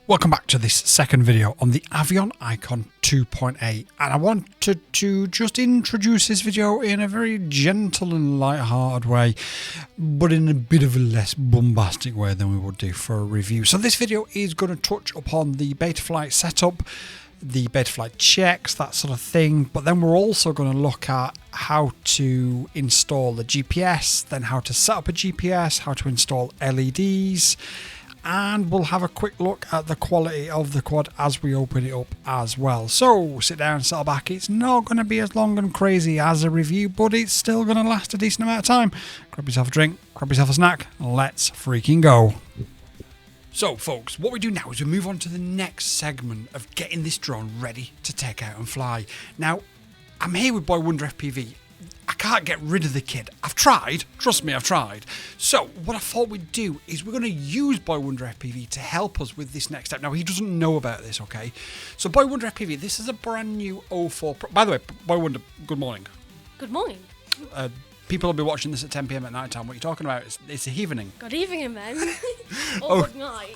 Welcome back to this second video on the Avion iKON 2.8, and I wanted to just introduce this video in a very gentle and light-hearted way, but in a bit of a less bombastic way than we would do for a review. So this video is going to touch upon the Betaflight setup, the Betaflight checks, that sort of thing, but then we're also going to look at how to install the GPS, then how to set up a GPS, how to install LEDs, and we'll have a quick look at the quality of the quad as we open it up as well. So sit down, settle back. It's not going to be as long and crazy as a review, but it's still going to last a decent amount of time. Grab yourself a drink, grab yourself a snack, and let's freaking go. So folks, what we do now is we move on to the next segment of getting this drone ready to take out and fly. Now, I'm here with Boy Wonder FPV. I can't get rid of the kid. I've tried. Trust me, I've tried. So what I thought we'd do is we're going to use Boy Wonder FPV to help us with this next step. Now, he doesn't know about this, okay? So Boy Wonder FPV, this is a brand new O4 Pro. By the way, Boy Wonder, good morning. Good morning. People will be watching this at 10 PM at night time. What are you talking about? It's the evening. Good evening, man. Or good night.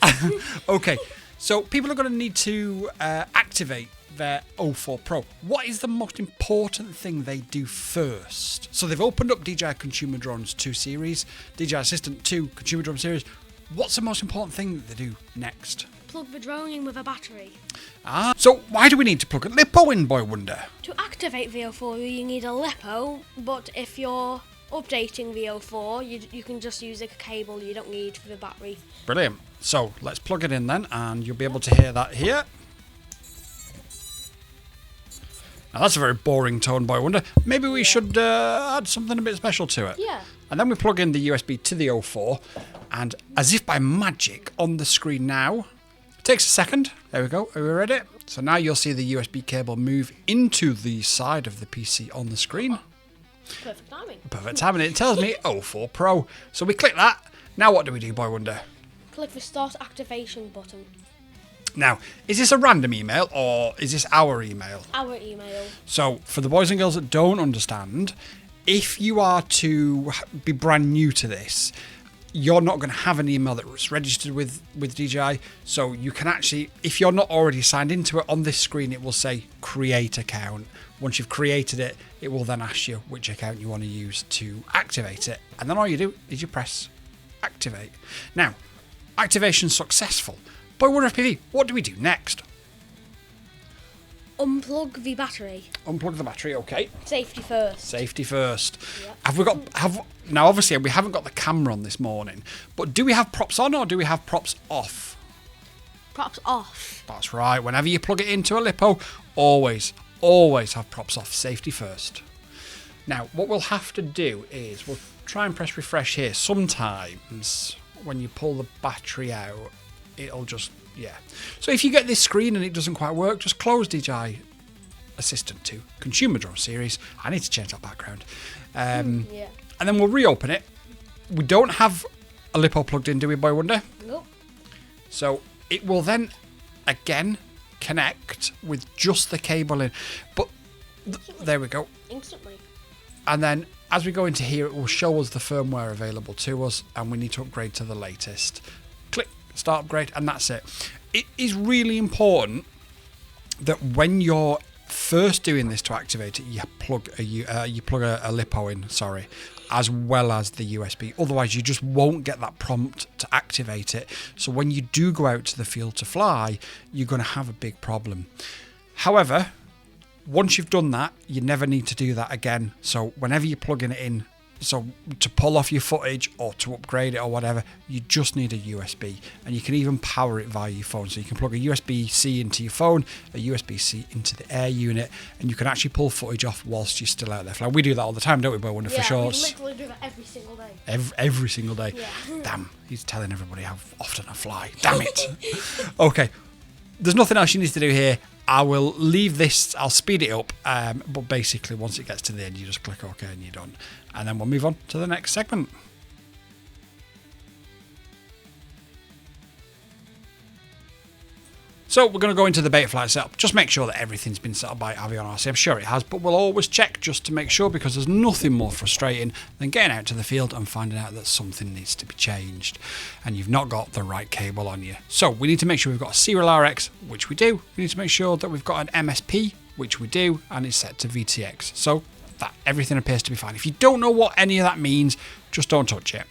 Okay, so people are going to need to activate their O4 Pro. What is the most important thing they do first? So they've opened up DJI Consumer Drones 2 series, DJI Assistant 2 Consumer Drone series. What's the most important thing that they do next? Plug the drone in with a battery. So why do we need to plug a LiPo in, Boy Wonder? To activate VO4, you need a LiPo, but if you're updating VO4, you can just use a cable. You don't need the battery. Brilliant. So let's plug it in then, and you'll be able to hear that here. Now that's a very boring tone, Boy Wonder. Maybe we should add something a bit special to it. Yeah. And then we plug in the USB to the O4, and as if by magic on the screen now, it takes a second. There we go. Are we ready? So now you'll see the USB cable move into the side of the PC on the screen. Perfect timing. Perfect timing. It tells me O4 Pro. So we click that. Now what do we do, Boy Wonder? Click the start activation button. Now, is this a random email or is this our email? Our email. So, for the boys and girls that don't understand, if you are to be brand new to this, you're not going to have an email that's registered with DJI. So you can actually, if you're not already signed into it, on this screen it will say create account. Once you've created it, it will then ask you which account you want to use to activate it. And then all you do is you press activate. Now, activation successful. Boy Wonder FPV, what do we do next? Unplug the battery. Unplug the battery, okay. Safety first. Safety first. Yep. Now obviously we haven't got the camera on this morning, but do we have props on or do we have props off? Props off. That's right. Whenever you plug it into a LiPo, always have props off. Safety first. Now, what we'll have to do is we'll try and press refresh here. Sometimes when you pull the battery out, it'll just, So if you get this screen and it doesn't quite work, just close DJI Assistant 2 Consumer Drone series. I need to change that background. And then we'll reopen it. We don't have a LiPo plugged in, do we, Boy Wonder? Nope. So it will then, again, connect with just the cable in. But there we go. Instantly. And then as we go into here, it will show us the firmware available to us, and we need to upgrade to the latest. Click start upgrade, and that's it. It is really important that when you're first doing this to activate it, you plug a LiPo in, as well as the USB. Otherwise, you just won't get that prompt to activate it. So when you do go out to the field to fly, you're going to have a big problem. However, once you've done that, you never need to do that again. So whenever you're plugging it in, so to pull off your footage or to upgrade it or whatever, you just need a USB, and you can even power it via your phone. So you can plug a USB-C into your phone, a USB-C into the air unit, and you can actually pull footage off whilst you're still out there flying. We do that all the time, don't we, Boy Wonder, for shorts? We literally do that every single day. Every single day. Yeah. Damn, he's telling everybody how often I fly. Damn it. Okay, there's nothing else you need to do here. I will leave this, I'll speed it up, but basically once it gets to the end, you just click OK and you're done. And then we'll move on to the next segment. So we're going to go into the Betaflight setup. Just make sure that everything's been set up by AvionRC. I'm sure it has, but we'll always check just to make sure, because there's nothing more frustrating than getting out to the field and finding out that something needs to be changed and you've not got the right cable on you. So we need to make sure we've got a serial RX, which we do. We need to make sure that we've got an MSP, which we do, and it's set to VTX. So that everything appears to be fine. If you don't know what any of that means, just don't touch it.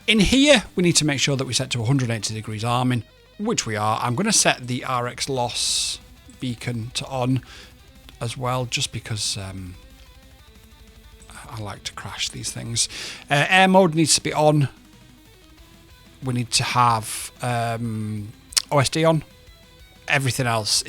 In here, we need to make sure that we set to 180 degrees arming, which we are. I'm going to set the RX loss beacon to on as well, just because I like to crash these things. Air mode needs to be on. We need to have OSD on. Everything else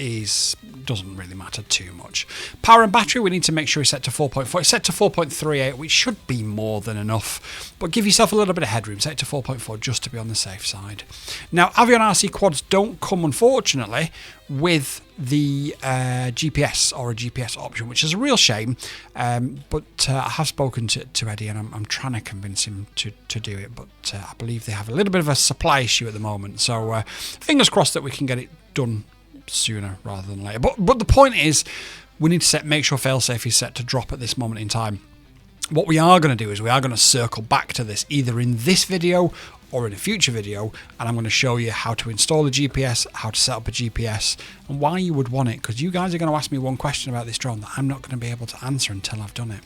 doesn't really matter too much. Power and battery, we need to make sure it's set to 4.4. It's set to 4.38, which should be more than enough, but give yourself a little bit of headroom. Set it to 4.4 just to be on the safe side. Now, AvionRC quads don't come, unfortunately, with the GPS or a GPS option, which is a real shame. But I have spoken to Eddie, and I'm trying to convince him to do it. But I believe they have a little bit of a supply issue at the moment. So fingers crossed that we can get it done sooner rather than later. But the point is, we need to make sure failsafe is set to drop at this moment in time. What we are going to do is we are going to circle back to this either in this video or in a future video, and I'm going to show you how to install the GPS, how to set up a GPS, and why you would want it, because you guys are going to ask me one question about this drone that I'm not going to be able to answer until I've done it.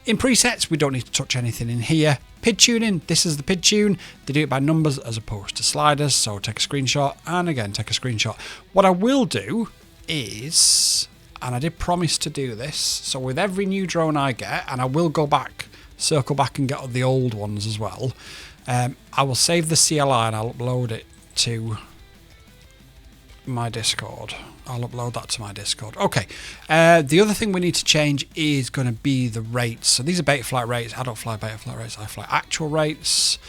In presets, we don't need to touch anything in here. PID tuning, this is the PID tune. They do it by numbers as opposed to sliders, so take a screenshot, and again, take a screenshot. What I will do is, and I did promise to do this, so with every new drone I get, and I will go back, circle back and get the old ones as well, I will save the CLI and I'll upload it to my Discord. I'll upload that to my Discord. Okay, the other thing we need to change is going to be the rates. So these are Betaflight rates. I don't fly Betaflight rates, I fly actual rates.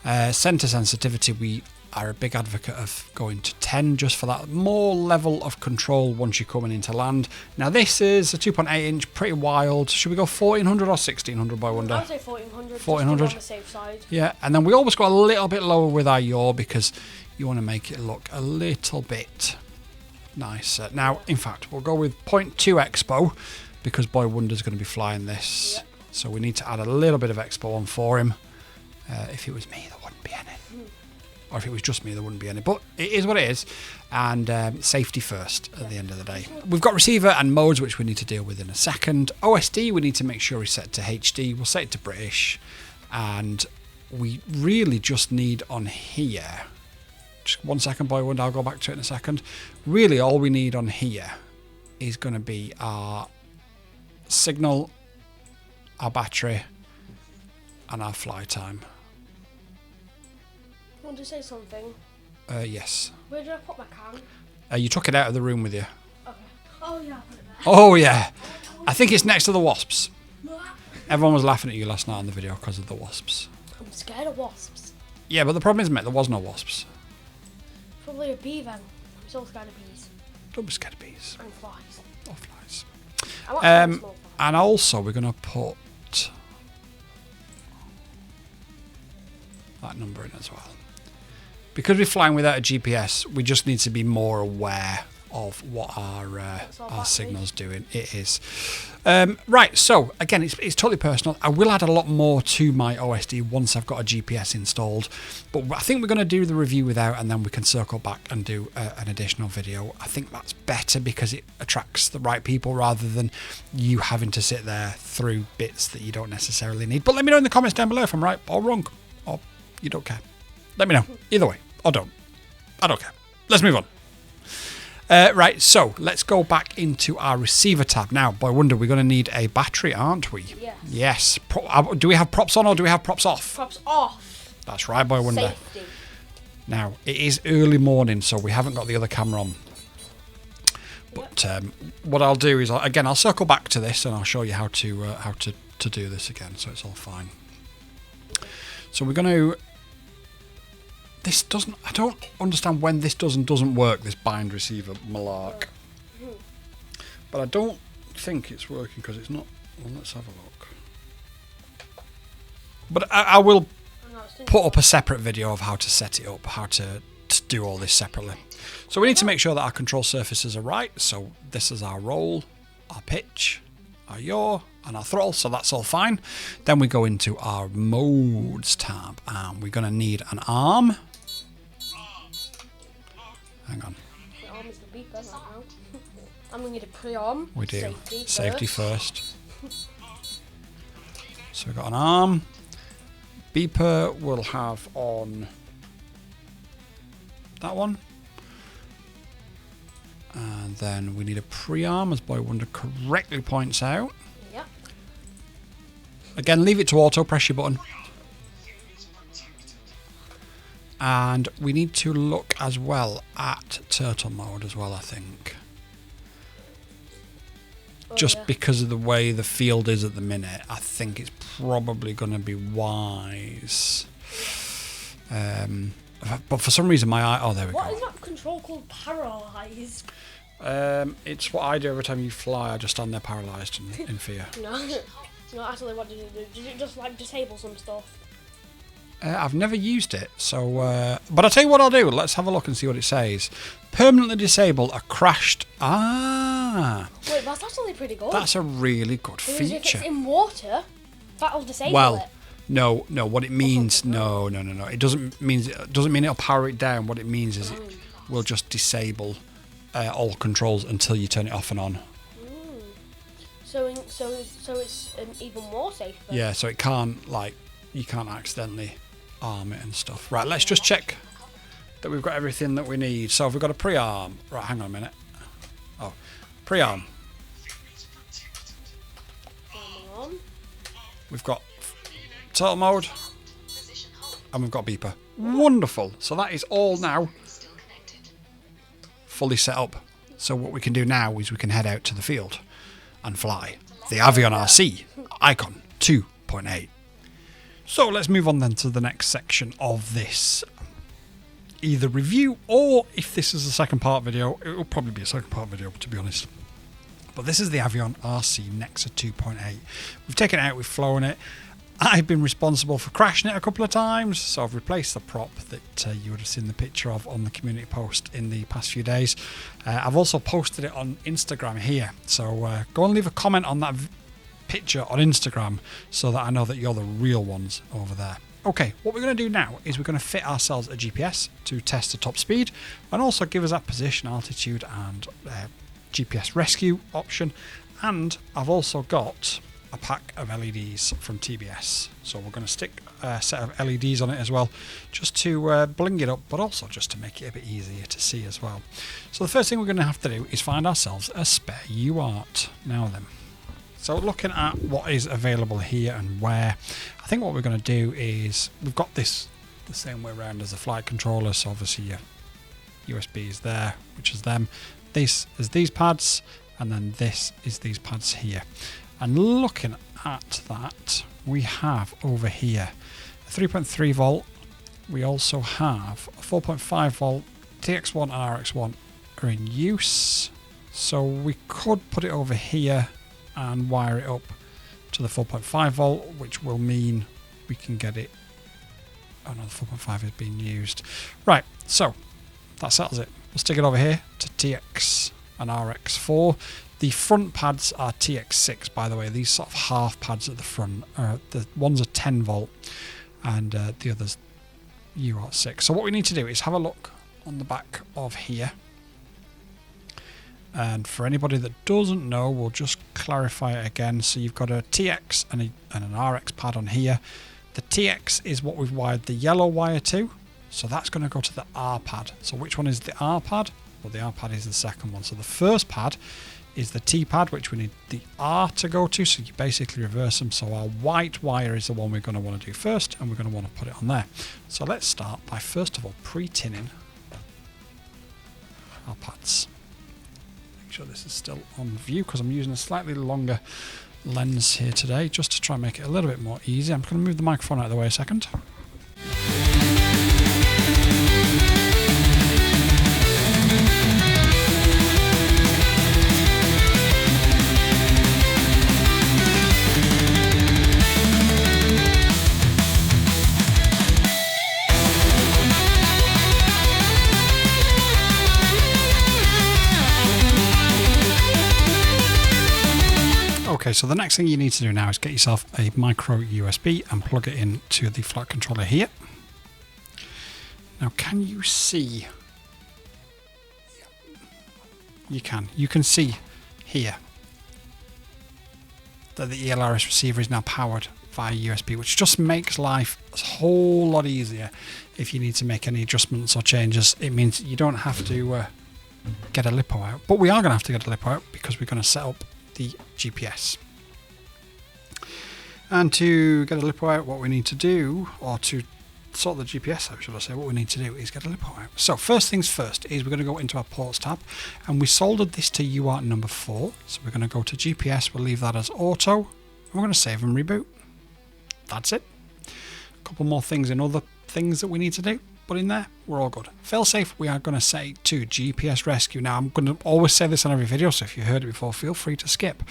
Center sensitivity, we are a big advocate of going to 10 just for that more level of control once you're coming into land. Now this is a 2.8 inch, pretty wild. Should we go 1400 or 1600 by Wonder? I'd say 1400. 1400. On the safe side. Yeah, and then we always go a little bit lower with our yaw because you want to make it look a little bit nicer. Now, in fact, we'll go with 0.2 expo because Boy Wonder's going to be flying this. Yep. So we need to add a little bit of expo on for him. If it was me, there wouldn't be any. Or if it was just me, there wouldn't be any. But it is what it is. And safety first at the end of the day. We've got receiver and modes, which we need to deal with in a second. OSD, we need to make sure is set to HD. We'll set it to British. And we really just need on here. Just 1 second, Boy Wonder. I'll go back to it in a second. Really, all we need on here is going to be our signal, our battery, and our fly time. Want to say something? Yes. Where did I put my can? You took it out of the room with you. Okay. Oh yeah, I put it there. Oh yeah. I think it's next to the wasps. Everyone was laughing at you last night on the video because of the wasps. I'm scared of wasps. Yeah, but the problem is, mate, there was no wasps. Probably a bee then. I'm so scared of bees. Don't be scared of bees. And flies. Or flies. I want some small flies. And also, we're going to put that number in as well. Because we're flying without a GPS, we just need to be more aware of what our signal's doing. It is. Right, so again, it's totally personal. I will add a lot more to my OSD once I've got a GPS installed, but I think we're going to do the review without, and then we can circle back and do an additional video. I think that's better because it attracts the right people rather than you having to sit there through bits that you don't necessarily need. But let me know in the comments down below if I'm right or wrong, or you don't care. Let me know. Either way, or don't. I don't care. Let's move on. Right, so let's go back into our receiver tab. Now, Boy Wonder, we're going to need a battery, aren't we? Yes. Yes. Do we have props on or do we have props off? Props off. That's right, Boy Wonder. Safety. Now, it is early morning, so we haven't got the other camera on. But what I'll do is, again, I'll circle back to this and I'll show you how to do this again, so it's all fine. So we're going to... This doesn't... I don't understand when this does and doesn't work, this bind receiver malark. But I don't think it's working because it's not... Well, let's have a look. But I will put up a separate video of how to set it up, how to do all this separately. So we need to make sure that our control surfaces are right. So this is our roll, our pitch, our yaw, and our throttle. So that's all fine. Then we go into our modes tab, and we're going to need an arm. Hang on. The arm is the beeper right now. I'm going to need a pre-arm. We do. Safety first. So we've got an arm. Beeper we'll have on that one. And then we need a pre-arm, as Boy Wonder correctly points out. Yep. Again, leave it to auto, press your button. And we need to look as well at turtle mode as well, I think. Just because of the way the field is at the minute, I think it's probably going to be wise. But for some reason my eye... Oh, there we go. What is that control called? Paralysed? It's what I do every time you fly. I just stand there paralysed in fear. No, actually, what did it do? Did it just like disable some stuff? I've never used it, so... but I'll tell you what I'll do. Let's have a look and see what it says. Permanently disable a crashed... Wait, that's actually pretty good. That's a really good feature. If it's in water, that'll disable it. Well, no. What it means... No. It doesn't mean it'll power it down. What it means is it will just disable all controls until you turn it off and on. So it's even more safe. Yeah, so it can't, like... You can't accidentally arm it and stuff. Right, let's just check that we've got everything that we need. So we've got a pre-arm. Right, hang on a minute. Oh, pre-arm. We've got turtle mode. And we've got beeper. Wonderful. So that is all now fully set up. So what we can do now is we can head out to the field and fly the AvionRC iKON 2.8. So let's move on then to the next section of this either review, or if this is a second part video, it will probably be a second part video, to be honest. But this is the AvionRC Nexa 2.8. We've taken it out, we've flown it. I've been responsible for crashing it a couple of times, so I've replaced the prop that you would have seen the picture of on the community post in the past few days. I've also posted it on Instagram here, so go and leave a comment on that picture on Instagram so that I know that you're the real ones over there. Okay, what we're going to do now is we're going to fit ourselves a GPS to test the top speed and also give us that position, altitude and GPS rescue option. And I've also got a pack of LEDs from TBS, so we're going to stick a set of LEDs on it as well, just to bling it up, but also just to make it a bit easier to see as well. So the first thing we're going to have to do is find ourselves a spare UART. Now then, so looking at what is available here and where, I think what we're going to do is, we've got this the same way around as the flight controller, so obviously your USB is there, which is them. This is these pads, and then this is these pads here. And looking at that, we have over here a 3.3 volt. We also have a 4.5 volt. TX1 and RX1 are in use, so we could put it over here and wire it up to the 4.5 volt, which will mean we can get it. Oh no, the 4.5 is being used. Right, so that settles it. We'll stick it over here to TX and RX4. The front pads are TX6, by the way. These sort of half pads at the front. The ones are 10 volt and the others UART6. So what we need to do is have a look on the back of here. And for anybody that doesn't know, we'll just clarify it again. So you've got a TX and an RX pad on here. The TX is what we've wired the yellow wire to. So that's going to go to the R pad. So which one is the R pad? Well, the R pad is the second one. So the first pad is the T pad, which we need the R to go to. So you basically reverse them. So our white wire is the one we're going to want to do first, and we're going to want to put it on there. So let's start by first of all pre-tinning our pads. Make sure this is still on view because I'm using a slightly longer lens here today just to try and make it a little bit more easy. I'm going to move the microphone out of the way a second. Okay, so the next thing you need to do now is get yourself a micro USB and plug it into the flight controller here. Now, can you see? You can see here that the ELRS receiver is now powered via USB, which just makes life a whole lot easier if you need to make any adjustments or changes. It means you don't have to get a LiPo out, but we are going to have to get a LiPo out because we're going to set up the GPS. And to get a LiPo out, what we need to do, or to sort the GPS out, should I say, what we need to do is get a LiPo out. So first things first is we're going to go into our ports tab, and we soldered this to UART number 4. So we're going to go to GPS, we'll leave that as auto, and we're going to save and reboot. That's it. A couple more things and other things that we need to do, but in there, we're all good. Failsafe, we are going to set to GPS rescue. Now, I'm going to always say this on every video, so if you heard it before, feel free to skip.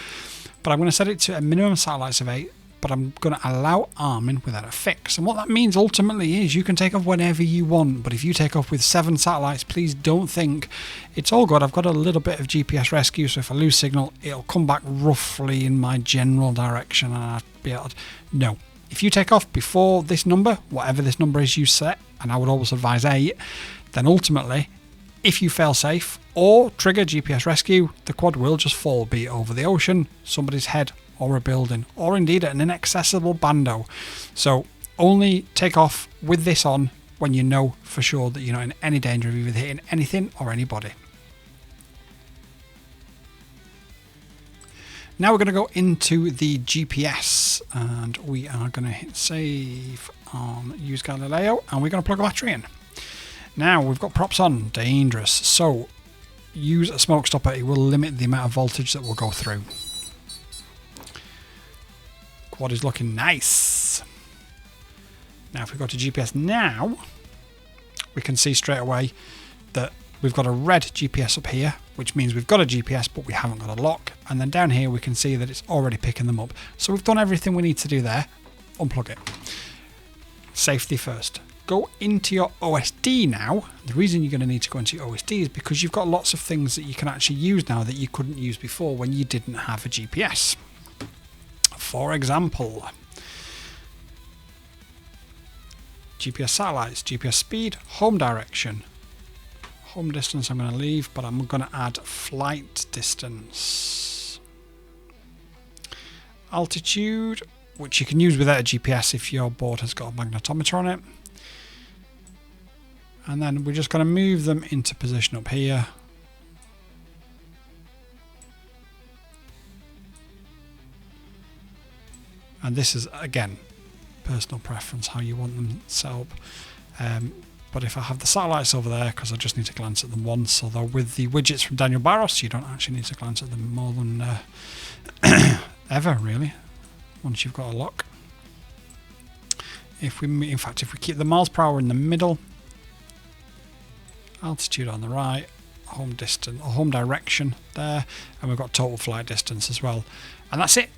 But I'm going to set it to a minimum satellites of 8, but I'm going to allow arming without a fix. And what that means ultimately is you can take off whenever you want, but if you take off with 7 satellites, please don't think it's all good. I've got a little bit of GPS rescue, so if I lose signal, it'll come back roughly in my general direction, and I'll be able to... No. If you take off before this number, whatever this number is you set, and I would always advise 8, then ultimately, if you fail safe or trigger GPS rescue, the quad will just fall, be it over the ocean, somebody's head, or a building, or indeed an inaccessible bando. So only take off with this on when you know for sure that you're not in any danger of either hitting anything or anybody. Now we're going to go into the GPS, and we are going to hit save on use Galileo, and we're going to plug a battery in. Now we've got props on, dangerous, so use a smoke stopper. It will limit the amount of voltage that will go through. Quad is looking nice. Now if we go to GPS now, we can see straight away that we've got a red GPS up here, which means we've got a GPS but we haven't got a lock, and then down here we can see that it's already picking them up. So we've done everything we need to do there. Unplug it. Safety first. Go into your OSD now. The reason you're going to need to go into your OSD is because you've got lots of things that you can actually use now that you couldn't use before when you didn't have a GPS. For example, GPS satellites, GPS speed, home direction. Home distance I'm going to leave, but I'm going to add flight distance. Altitude, which you can use without a GPS if your board has got a magnetometer on it. And then we're just going to move them into position up here. And this is, again, personal preference, how you want them set up. But if I have the satellites over there, because I just need to glance at them once, although with the widgets from Daniel Barros, you don't actually need to glance at them more than ever, really, once you've got a lock. If we keep the miles per hour in the middle, altitude on the right, home distance, or home direction there, and we've got total flight distance as well. And that's it.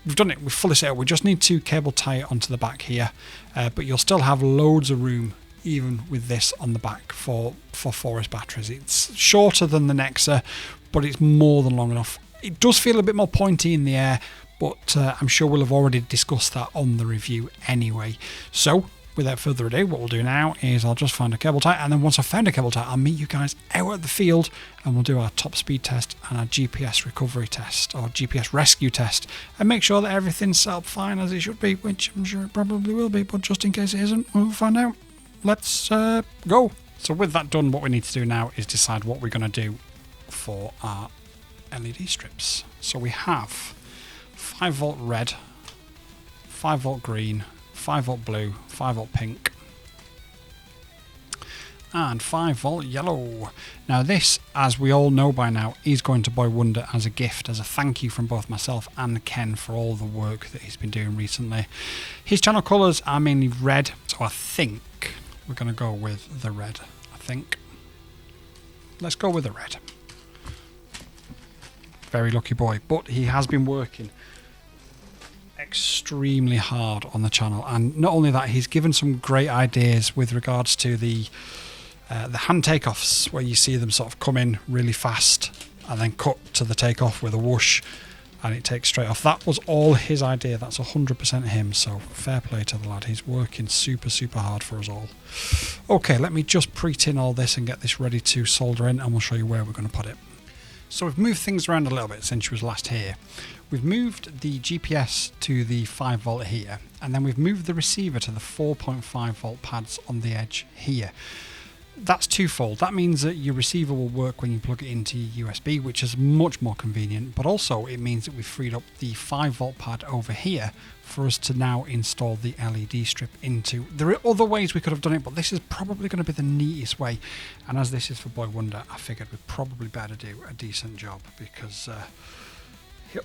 We've done it. We've fully set up. We just need to cable tie it onto the back here, but you'll still have loads of room even with this on the back for forest batteries. It's shorter than the Nexa, but it's more than long enough. It does feel a bit more pointy in the air, but I'm sure we'll have already discussed that on the review anyway. So without further ado, what we'll do now is I'll just find a cable tie, and then once I've found a cable tie, I'll meet you guys out at the field and we'll do our top speed test and our GPS recovery test, or GPS rescue test, and make sure that everything's set up fine as it should be, which I'm sure it probably will be, but just in case it isn't, we'll find out. Let's go. So with that done, what we need to do now is decide what we're going to do for our LED strips. So we have 5 volt red, 5 volt green, 5 volt blue, 5 volt pink, and 5 volt yellow. Now this, as we all know by now, is going to Boy Wonder as a gift, as a thank you from both myself and Ken for all the work that he's been doing recently. His channel colours are mainly red, so I think we're going to go with the red. Let's go with the red. Very lucky boy, but he has been working extremely hard on the channel, and not only that, he's given some great ideas with regards to the hand takeoffs, where you see them sort of come in really fast and then cut to the takeoff with a whoosh, and it takes straight off. That was all his idea. That's 100% him, so fair play to the lad. He's working super hard for us all. Okay, let me just pre-tin all this and get this ready to solder in, and we'll show you where we're going to put it. So we've moved things around a little bit since you was last here. We've moved the GPS to the 5 volt here, and then we've moved the receiver to the 4.5 volt pads on the edge here. That's twofold. That means that your receiver will work when you plug it into your USB, which is much more convenient, but also it means that we've freed up the 5 volt pad over here for us to now install the LED strip into. There are other ways we could have done it, but this is probably going to be the neatest way, and as this is for Boy Wonder, I figured we'd probably better do a decent job, because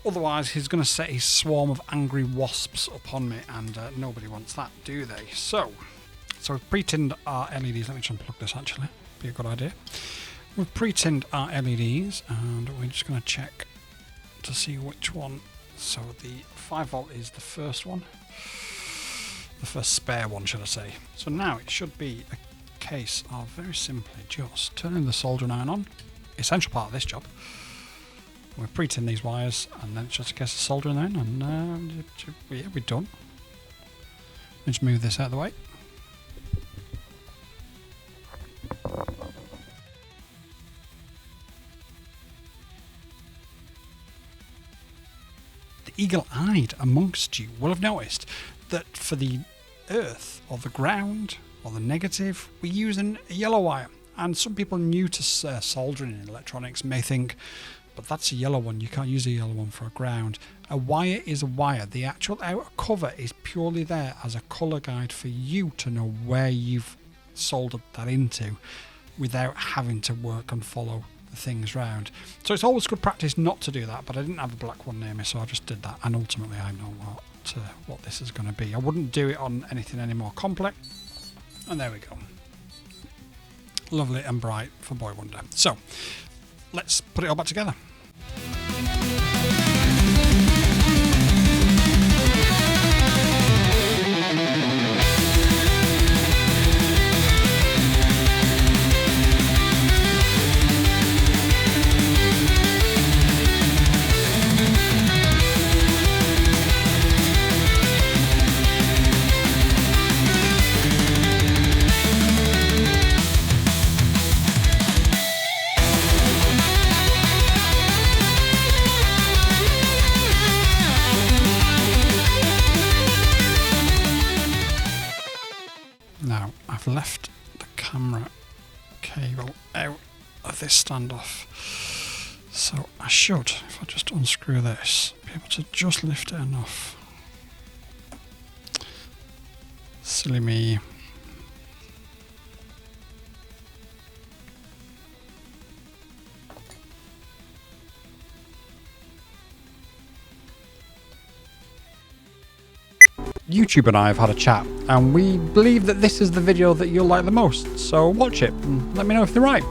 otherwise he's going to set his swarm of angry wasps upon me, and nobody wants that, do they? So we've pre-tinned our LEDs. Let me try and plug this, actually. Be a good idea. We've pre-tinned our LEDs, and we're just going to check to see which one. So the 5 volt is the first one. The first spare one, should I say. So now it should be a case of very simply just turning the soldering iron on. Essential part of this job. We've pre-tinned these wires, and then it's just a case of soldering them in, and yeah, we're done. Let's move this out of the way. The eagle-eyed amongst you will have noticed that for the earth or the ground or the negative, we're using a yellow wire. And some people new to soldering in electronics may think, but that's a yellow one, you can't use a yellow one for a ground. A wire is a wire. The actual outer cover is purely there as a colour guide for you to know where you've soldered that into without having to work and follow the things round. So it's always good practice not to do that, but I didn't have a black one near me, so I just did that, and ultimately I know what this is going to be. I wouldn't do it on anything any more complex, and there we go. Lovely and bright for Boy Wonder. So let's put it all back together. Now, I've left the camera cable out of this standoff, so I should, if I just unscrew this, be able to just lift it enough. Silly me. YouTube and I have had a chat, and we believe that this is the video that you'll like the most, so watch it and let me know if they're right.